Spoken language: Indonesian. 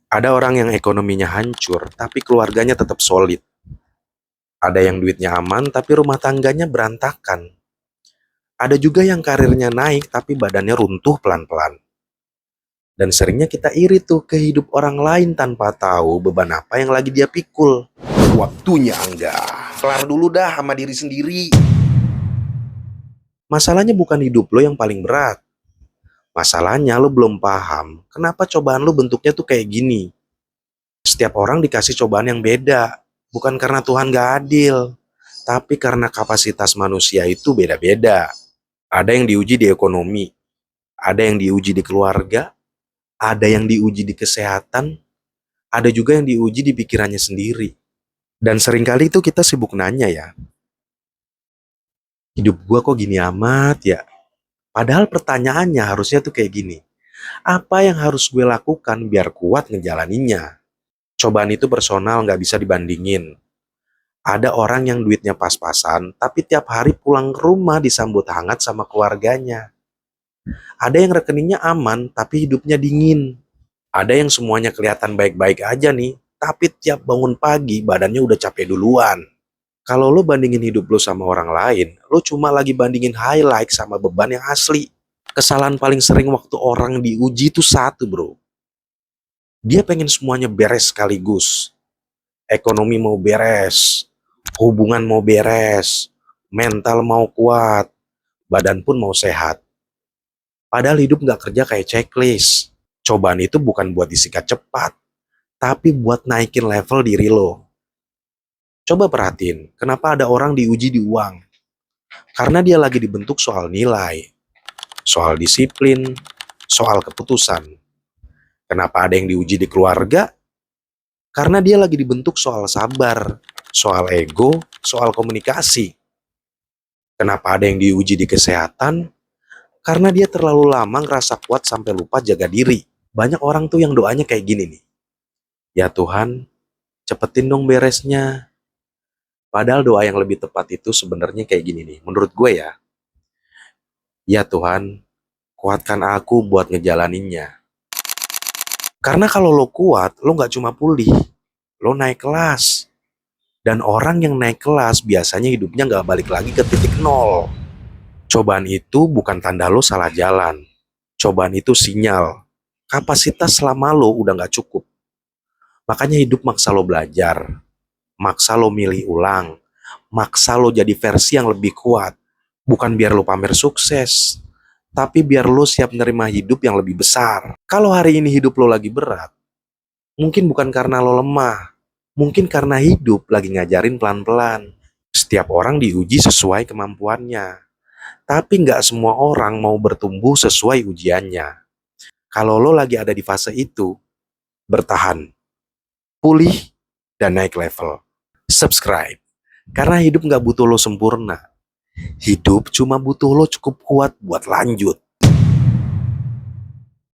Ada orang yang ekonominya hancur, tapi keluarganya tetap solid. Ada yang duitnya aman, tapi rumah tangganya berantakan. Ada juga yang karirnya naik, tapi badannya runtuh pelan-pelan. Dan seringnya kita iri tuh ke hidup orang lain tanpa tahu beban apa yang lagi dia pikul. Waktunya Angga. Kelar dulu dah sama diri sendiri. Masalahnya bukan hidup lo yang paling berat. Masalahnya lo belum paham kenapa cobaan lo bentuknya tuh kayak gini. Setiap orang dikasih cobaan yang beda. Bukan karena Tuhan gak adil, tapi karena kapasitas manusia itu beda-beda. Ada yang diuji di ekonomi, ada yang diuji di keluarga, ada yang diuji di kesehatan, ada juga yang diuji di pikirannya sendiri. Dan seringkali itu kita sibuk nanya ya, hidup gua kok gini amat ya? Padahal pertanyaannya harusnya tuh kayak gini, apa yang harus gue lakukan biar kuat ngejalaninnya? Cobaan itu personal, nggak bisa dibandingin. Ada orang yang duitnya pas-pasan, tapi tiap hari pulang ke rumah disambut hangat sama keluarganya. Ada yang rekeningnya aman, tapi hidupnya dingin. Ada yang semuanya kelihatan baik-baik aja nih, tapi tiap bangun pagi badannya udah capek duluan. Kalau lo bandingin hidup lo sama orang lain, lo cuma lagi bandingin highlight sama beban yang asli. Kesalahan paling sering waktu orang diuji itu satu bro. Dia pengen semuanya beres sekaligus. Ekonomi mau beres, hubungan mau beres, mental mau kuat, badan pun mau sehat. Padahal hidup nggak kerja kayak checklist. Cobaan itu bukan buat disikat cepat, tapi buat naikin level diri lo. Coba perhatiin, kenapa ada orang diuji di uang? Karena dia lagi dibentuk soal nilai, soal disiplin, soal keputusan. Kenapa ada yang diuji di keluarga? Karena dia lagi dibentuk soal sabar, soal ego, soal komunikasi. Kenapa ada yang diuji di kesehatan? Karena dia terlalu lama ngerasa kuat sampai lupa jaga diri. Banyak orang tuh yang doanya kayak gini nih. Ya Tuhan, cepetin dong beresnya. Padahal doa yang lebih tepat itu sebenarnya kayak gini nih. Menurut gue ya. Ya Tuhan, kuatkan aku buat ngejalaninnya. Karena kalau lo kuat, lo gak cuma pulih. Lo naik kelas. Dan orang yang naik kelas biasanya hidupnya gak balik lagi ke titik nol. Cobaan itu bukan tanda lo salah jalan. Cobaan itu sinyal. Kapasitas selama lo udah gak cukup. Makanya hidup maksa lo belajar. Maksa lo milih ulang. Maksa lo jadi versi yang lebih kuat. Bukan biar lo pamer sukses. Tapi biar lo siap menerima hidup yang lebih besar. Kalau hari ini hidup lo lagi berat, mungkin bukan karena lo lemah. Mungkin karena hidup lagi ngajarin pelan-pelan. Setiap orang diuji sesuai kemampuannya. Tapi nggak semua orang mau bertumbuh sesuai ujiannya. Kalau lo lagi ada di fase itu, bertahan, pulih, dan naik level. Subscribe. Karena hidup nggak butuh lo sempurna. Hidup cuma butuh lo cukup kuat buat lanjut.